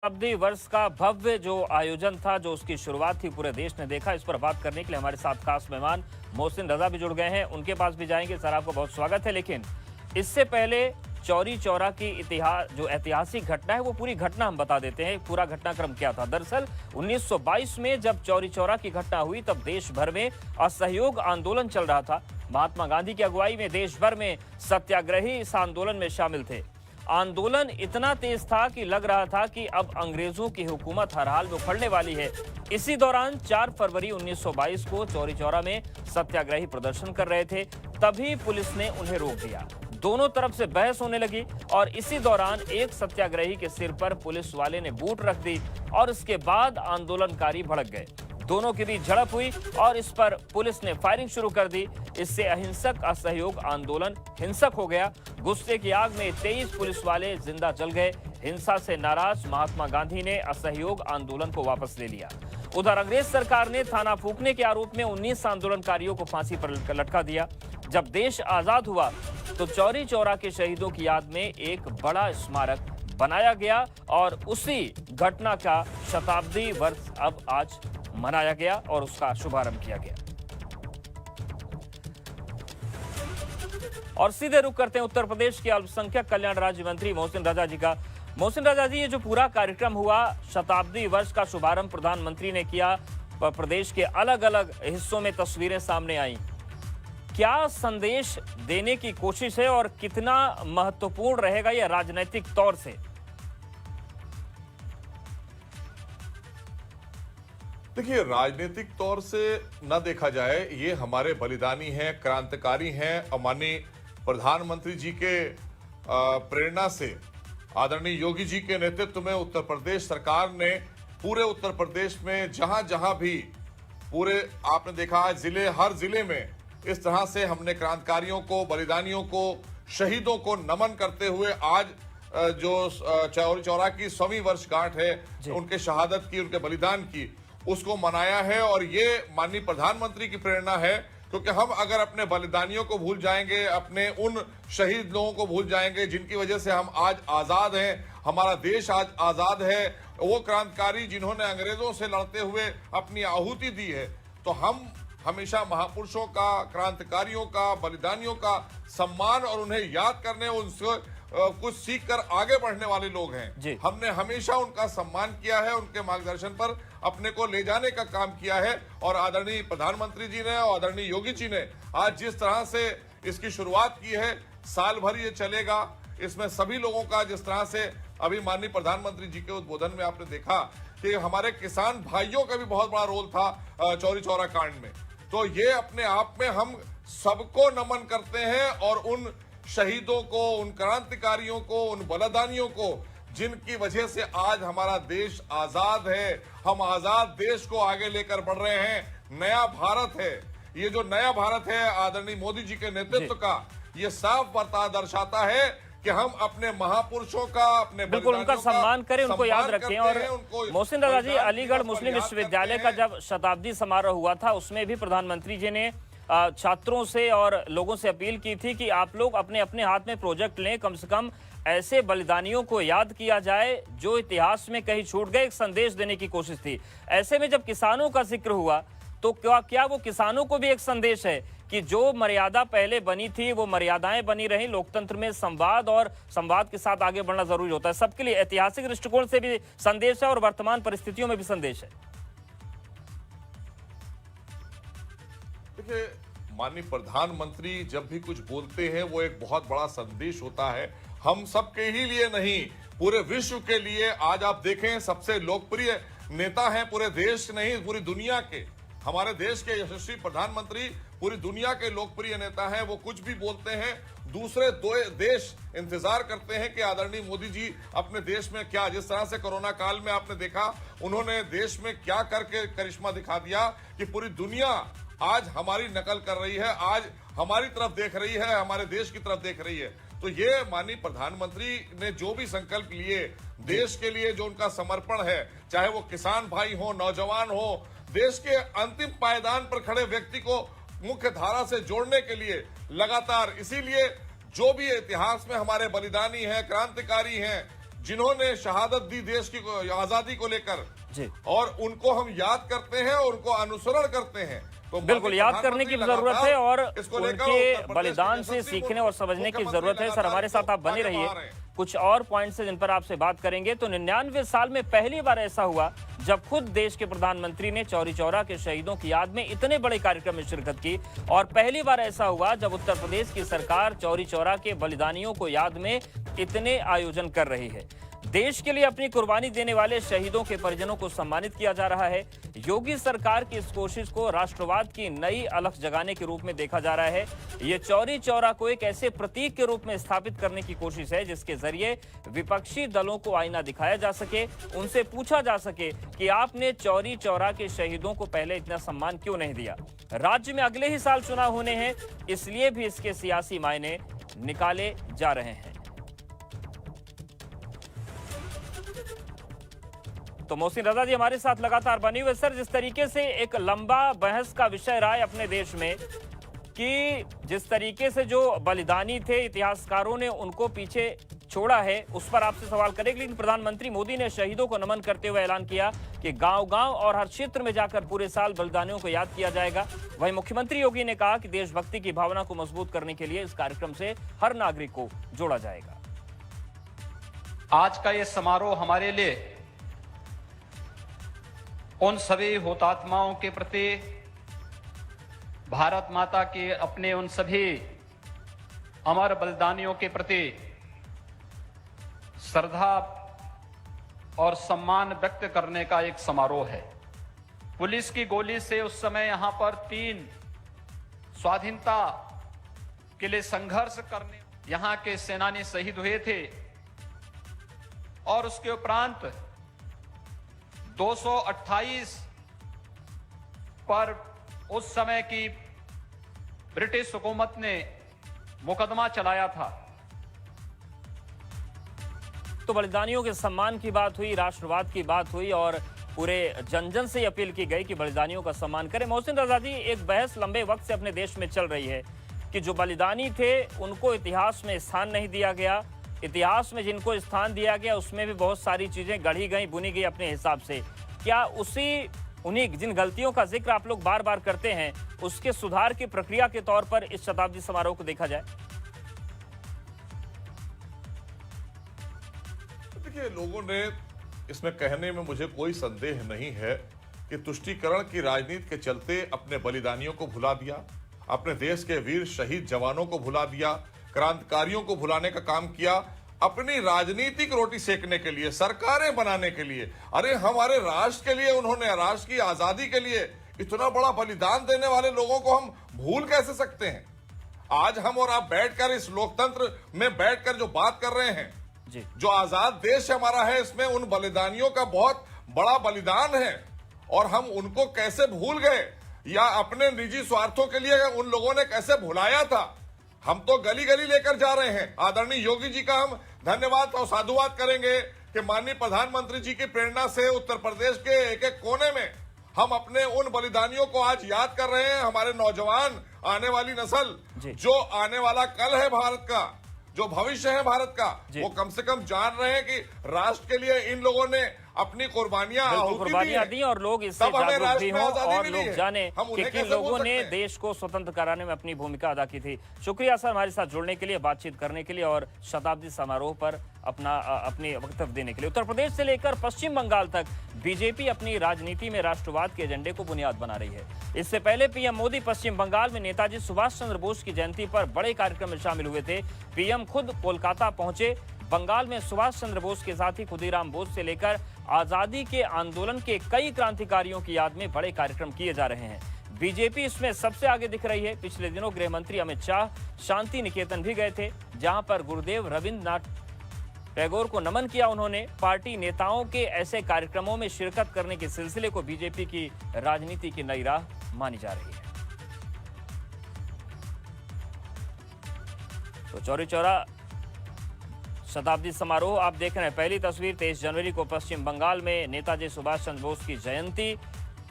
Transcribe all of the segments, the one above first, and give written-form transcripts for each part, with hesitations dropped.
शताब्दी वर्ष का भव्य जो आयोजन था, जो उसकी शुरुआत थी, पूरे देश ने देखा। इस पर बात करने के लिए हमारे साथ खास मेहमान मोहसिन रजा भी जुड़ गए हैं, उनके पास भी जाएंगे। सर, आपका बहुत स्वागत है। लेकिन इससे पहले चौरी चौरा की जो ऐतिहासिक घटना है, वो पूरी घटना हम बता देते हैं। पूरा घटनाक्रम क्या था। दरअसल 1922 में जब चौरी चौरा की घटना हुई, तब देश भर में असहयोग आंदोलन चल रहा था। महात्मा गांधी की अगुवाई में देश भर में सत्याग्रही इस आंदोलन में शामिल थे। आंदोलन इतना तेज था कि लग रहा था कि अब अंग्रेजों की हुकूमत हर हाल में उखड़ने वाली है। इसी दौरान 4 फरवरी 1922 को चौरी चौरा में सत्याग्रही प्रदर्शन कर रहे थे, तभी पुलिस ने उन्हें रोक दिया। दोनों तरफ से बहस होने लगी और इसी दौरान एक सत्याग्रही के सिर पर पुलिस वाले ने बूट रख दी और इसके बाद आंदोलनकारी भड़क गए। दोनों के बीच झड़प हुई और इस पर पुलिस ने फायरिंग शुरू कर दी। इससे अहिंसक असहयोग आंदोलन हिंसक हो गया। गुस्से की आग में 23 पुलिस वाले जिंदा जल गए। हिंसा से नाराज महात्मा गांधी ने असहयोग आंदोलन को वापस ले लिया। उधर अंग्रेज सरकार ने थाना फूंकने के आरोप में 19 आंदोलनकारियों को फांसी पर लटका दिया। जब देश आजाद हुआ तो चौरी चौरा के शहीदों की याद में एक बड़ा स्मारक बनाया गया और उसी घटना का शताब्दी वर्ष अब आज मनाया गया और उसका शुभारंभ किया गया। और सीधे रुख करते हैं उत्तर प्रदेश के अल्पसंख्यक कल्याण राज्य मंत्री मोहसिन रजा जी का। मोहसिन रजा जी, ये जो पूरा कार्यक्रम हुआ, शताब्दी वर्ष का शुभारंभ प्रधानमंत्री ने किया, प्रदेश के अलग अलग हिस्सों में तस्वीरें सामने आई। क्या संदेश देने की कोशिश है और कितना महत्वपूर्ण रहेगा यह राजनीतिक तौर से? देखिए, राजनीतिक तौर से न देखा जाए, ये हमारे बलिदानी हैं, क्रांतिकारी हैं। माननीय प्रधानमंत्री जी के प्रेरणा से आदरणीय योगी जी के नेतृत्व में उत्तर प्रदेश सरकार ने पूरे उत्तर प्रदेश में जहां जहां भी पूरे आपने देखा है जिले, हर जिले में इस तरह से हमने क्रांतिकारियों को, बलिदानियों को, शहीदों को नमन करते हुए आज जो चौरी चौरा की 100वीं वर्षगांठ है उनके शहादत की, उनके बलिदान की, उसको मनाया है। और ये माननीय प्रधानमंत्री की प्रेरणा है, क्योंकि हम अगर अपने बलिदानियों को भूल जाएंगे, अपने उन शहीद लोगों को भूल जाएंगे जिनकी वजह से हम आज आजाद हैं, हमारा देश आज आजाद है, वो क्रांतिकारी जिन्होंने अंग्रेजों से लड़ते हुए अपनी आहुति दी है, तो हम हमेशा महापुरुषों का, क्रांतिकारियों का, बलिदानियों का सम्मान और उन्हें याद करने, उनसे कुछ सीख कर आगे बढ़ने वाले लोग हैं। हमने हमेशा उनका सम्मान किया है, उनके मार्गदर्शन पर अपने को ले जाने का काम किया है। और आदरणीय प्रधानमंत्री जी ने और आदरणीय योगी जी ने आज जिस तरह से इसकी शुरुआत की है, साल भर ये चलेगा। इसमें सभी लोगों का, जिस तरह से अभी माननीय प्रधानमंत्री जी के उद्बोधन में आपने देखा कि हमारे किसान भाइयों का भी बहुत बड़ा रोल था चौरी चौरा कांड में, तो ये अपने आप में हम सबको नमन करते हैं और उन शहीदों को, उन क्रांतिकारियों को, उन बलिदानियों को, जिनकी वजह से आज हमारा देश आजाद है। हम आजाद देश को आगे लेकर बढ़ रहे हैं। नया भारत है, ये जो नया भारत है आदरणीय मोदी जी के नेतृत्व का, ये साफ दर्शाता है कि हम अपने महापुरुषों का, अपने बिल्कुल उनका सम्मान करें, उनको याद रखें। और मोहसिन रजा जी, अलीगढ़ मुस्लिम विश्वविद्यालय का जब शताब्दी समारोह हुआ था, उसमें भी प्रधानमंत्री जी ने छात्रों से और लोगों से अपील की थी कि आप लोग अपने अपने हाथ में प्रोजेक्ट लें, कम से कम ऐसे बलिदानियों को याद किया जाए जो इतिहास में कहीं छूट गए। एक संदेश देने की कोशिश थी। ऐसे में जब किसानों का जिक्र हुआ, तो क्या वो किसानों को भी एक संदेश है कि जो मर्यादा पहले बनी थी वो मर्यादाएं बनी रही। लोकतंत्र में संवाद और संवाद के साथ आगे बढ़ना जरूरी होता है। सबके लिए ऐतिहासिक दृष्टिकोण से भी संदेश है और वर्तमान परिस्थितियों में भी संदेश है। देखिए, माननीय प्रधानमंत्री जब भी कुछ बोलते हैं वो एक बहुत बड़ा संदेश होता है, हम सबके ही लिए नहीं, पूरे विश्व के लिए। आज आप देखें, सबसे लोकप्रिय नेता हैं पूरे देश नहीं, पूरी दुनिया के। हमारे देश के यशस्वी प्रधानमंत्री पूरी दुनिया के लोकप्रिय नेता हैं। वो कुछ भी बोलते हैं, दूसरे देश इंतजार करते हैं कि आदरणीय मोदी जी अपने देश में क्या, जिस तरह से कोरोना काल में आपने देखा उन्होंने देश में क्या करके करिश्मा दिखा दिया कि पूरी दुनिया आज हमारी नकल कर रही है, आज हमारी तरफ देख रही है, हमारे देश की तरफ देख रही है। तो ये माननीय प्रधानमंत्री ने जो भी संकल्प लिए देश के लिए, जो उनका समर्पण है, चाहे वो किसान भाई हो, नौजवान हो, देश के अंतिम पायदान पर खड़े व्यक्ति को मुख्य धारा से जोड़ने के लिए लगातार, इसीलिए जो भी इतिहास में हमारे बलिदानी हैं, क्रांतिकारी हैं, जिन्होंने शहादत दी देश की आजादी को लेकर जी। और उनको हम याद करते हैं और उनको अनुसरण करते हैं। तो बिल्कुल याद करने की जरूरत है और इसको लेकर उनके उत्तर प्रदेश बलिदान के से यशस्वी सीखने और समझने की मुख्यमंत्री जरूरत है। सर हमारे साथ आप बने आगे रहिए, बढ़ा रहे हैं। कुछ और पॉइंट्स है जिन पर आपसे बात करेंगे। तो 99 साल में पहली बार ऐसा हुआ जब खुद देश के प्रधानमंत्री ने चौरी चौरा के शहीदों की याद में इतने बड़े कार्यक्रम में शिरकत की, और पहली बार ऐसा हुआ जब उत्तर प्रदेश की सरकार चौरी चौरा के बलिदानियों को याद में इतने आयोजन कर रही है। देश के लिए अपनी कुर्बानी देने वाले शहीदों के परिजनों को सम्मानित किया जा रहा है। योगी सरकार की इस कोशिश को राष्ट्रवाद की नई अलख जगाने के रूप में देखा जा रहा है। ये चौरी चौरा को एक ऐसे प्रतीक के रूप में स्थापित करने की कोशिश है जिसके जरिए विपक्षी दलों को आईना दिखाया जा सके, उनसे पूछा जा सके कि आपने चौरी चौरा के शहीदों को पहले इतना सम्मान क्यों नहीं दिया। राज्य में अगले ही साल चुनाव होने हैं, इसलिए भी इसके सियासी मायने निकाले जा रहे हैं। तो मोहसिन रजा जी हमारे साथ लगातार बनी हुए। सर जिस तरीके से एक लंबा बहस का विषय रहा है अपने देश में कि जिस तरीके से जो बलिदानी थे इतिहासकारों ने उनको पीछे छोड़ा है, उस पर आपसे सवाल करेंगे। लेकिन प्रधानमंत्री मोदी ने शहीदों को नमन करते हुए ऐलान किया कि गांव-गांव और हर क्षेत्र में जाकर पूरे साल बलिदानियों को याद किया जाएगा। वहीं मुख्यमंत्री योगी ने कहा कि देशभक्ति की भावना को मजबूत करने के लिए इस कार्यक्रम से हर नागरिक को जोड़ा जाएगा। आज का ये समारोह हमारे लिए उन सभी हुतात्माओं के प्रति, भारत माता के अपने उन सभी अमर बलिदानियों के प्रति श्रद्धा और सम्मान व्यक्त करने का एक समारोह है। पुलिस की गोली से उस समय यहां पर 3 स्वाधीनता के लिए संघर्ष करने यहां के सेनानी शहीद हुए थे, और उसके उपरांत 228 पर उस समय की ब्रिटिश हुकूमत ने मुकदमा चलाया था। तो बलिदानियों के सम्मान की बात हुई, राष्ट्रवाद की बात हुई और पूरे जन जन से अपील की गई कि बलिदानियों का सम्मान करें। मोहसिन रजा जी, एक बहस लंबे वक्त से अपने देश में चल रही है कि जो बलिदानी थे उनको इतिहास में स्थान नहीं दिया गया। इतिहास में जिनको स्थान दिया गया उसमें भी बहुत सारी चीजें गढ़ी गई, बुनी गई अपने हिसाब से। क्या उन्हीं जिन गलतियों का जिक्र आप लोग बार बार करते हैं उसके सुधार की प्रक्रिया के तौर पर इस शताब्दी समारोह को देखा जाए? देखिए, लोगों ने इसमें कहने में मुझे कोई संदेह नहीं है कि तुष्टीकरण की राजनीति के चलते अपने बलिदानियों को भुला दिया, अपने देश के वीर शहीद जवानों को भुला दिया, क्रांतिकारियों को भुलाने का काम किया, अपनी राजनीतिक रोटी सेकने के लिए, सरकारें बनाने के लिए। अरे हमारे राष्ट्र के लिए, उन्होंने राष्ट्र की आजादी के लिए इतना बड़ा बलिदान देने वाले लोगों को हम भूल कैसे सकते हैं? आज हम और आप बैठकर इस लोकतंत्र में बैठकर जो बात कर रहे हैं जी। जो आजाद देश हमारा है, इसमें उन बलिदानियों का बहुत बड़ा बलिदान है, और हम उनको कैसे भूल गए, या अपने निजी स्वार्थों के लिए उन लोगों ने कैसे भुलाया था। हम तो गली गली लेकर जा रहे हैं। आदरणीय योगी जी का हम धन्यवाद और साधुवाद करेंगे कि माननीय प्रधानमंत्री जी की प्रेरणा से उत्तर प्रदेश के एक एक कोने में हम अपने उन बलिदानियों को आज याद कर रहे हैं। हमारे नौजवान, आने वाली नस्ल, जो आने वाला कल है भारत का, जो भविष्य है भारत का, वो कम से कम जान रहे हैं कि राष्ट्र के लिए इन लोगों ने अपनी कुर्बानियां दी और लोग इससे जागरूक भी हों और लोग जाने कि किन लोगों ने देश को स्वतंत्र कराने में अपनी भूमिका अदा की थी। शुक्रिया सर हमारे साथ जुड़ने के लिए, बातचीत करने के लिए और शताब्दी समारोह पर अपने वक्तव्य देने के लिए। उत्तर प्रदेश से लेकर पश्चिम बंगाल तक बीजेपी अपनी राजनीति में राष्ट्रवाद के एजेंडे को बुनियाद बना रही है। इससे पहले पीएम मोदी पश्चिम बंगाल में नेताजी सुभाष चंद्र बोस की जयंती पर बड़े कार्यक्रम में शामिल हुए थे। पीएम खुद कोलकाता पहुंचे। बंगाल में सुभाष चंद्र बोस के साथ ही खुदीराम बोस से लेकर आजादी के आंदोलन के कई क्रांतिकारियों की याद में बड़े कार्यक्रम किए जा रहे हैं। बीजेपी इसमें सबसे आगे दिख रही है। पिछले दिनों गृह मंत्री अमित शाह शांति निकेतन भी गए थे, जहां पर गुरुदेव रविंद्रनाथ टैगोर को नमन किया उन्होंने। पार्टी नेताओं के ऐसे कार्यक्रमों में शिरकत करने के सिलसिले को बीजेपी की राजनीति की नई राह मानी जा रही है। तो चौरी चौरा शताब्दी समारोह आप देख रहे हैं। पहली तस्वीर 23 जनवरी को पश्चिम बंगाल में नेताजी सुभाष चंद्र बोस की जयंती,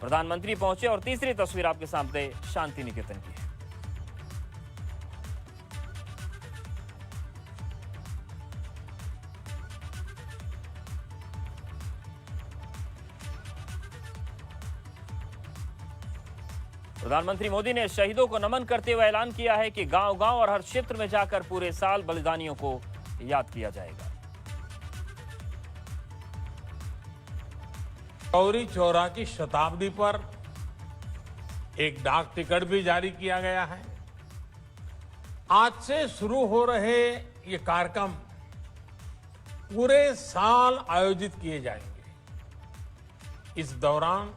प्रधानमंत्री पहुंचे, और तीसरी तस्वीर आपके सामने शांति निकेतन की है। प्रधानमंत्री मोदी ने शहीदों को नमन करते हुए ऐलान किया है कि गांव-गांव और हर क्षेत्र में जाकर पूरे साल बलिदानियों को याद किया जाएगा। चौरी चौरा की शताब्दी पर एक डाक टिकट भी जारी किया गया है। आज से शुरू हो रहे ये कार्यक्रम पूरे साल आयोजित किए जाएंगे। इस दौरान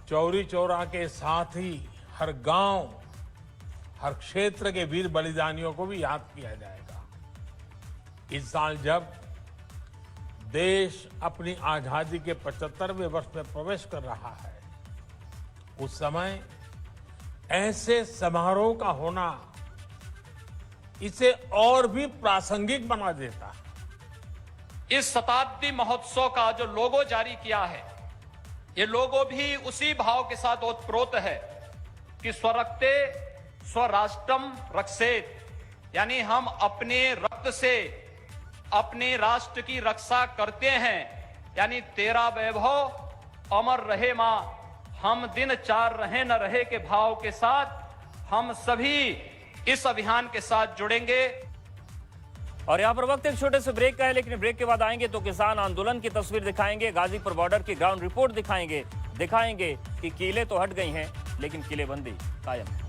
चौरी चौरा के साथ ही हर गांव, हर क्षेत्र के वीर बलिदानियों को भी याद किया जाएगा। इस साल जब देश अपनी आजादी के 75वें वर्ष में प्रवेश कर रहा है, उस समय ऐसे समारोह का होना इसे और भी प्रासंगिक बना देता है। इस शताब्दी महोत्सव का जो लोगो जारी किया है, ये लोगो भी उसी भाव के साथ ओतप्रोत है कि स्वरक्ते स्वराष्ट्रम रक्षेत, यानी हम अपने रक्त से अपने राष्ट्र की रक्षा करते हैं, यानी तेरा वैभव अमर रहे मां, हम दिन चार रहे न रहे के भाव के साथ हम सभी इस अभियान के साथ जुड़ेंगे। और यहाँ पर वक्त एक छोटे से ब्रेक का है, लेकिन ब्रेक के बाद आएंगे तो किसान आंदोलन की तस्वीर दिखाएंगे, गाजीपुर बॉर्डर की ग्राउंड रिपोर्ट दिखाएंगे कि किले तो हट गई हैं लेकिन किलेबंदी कायम है।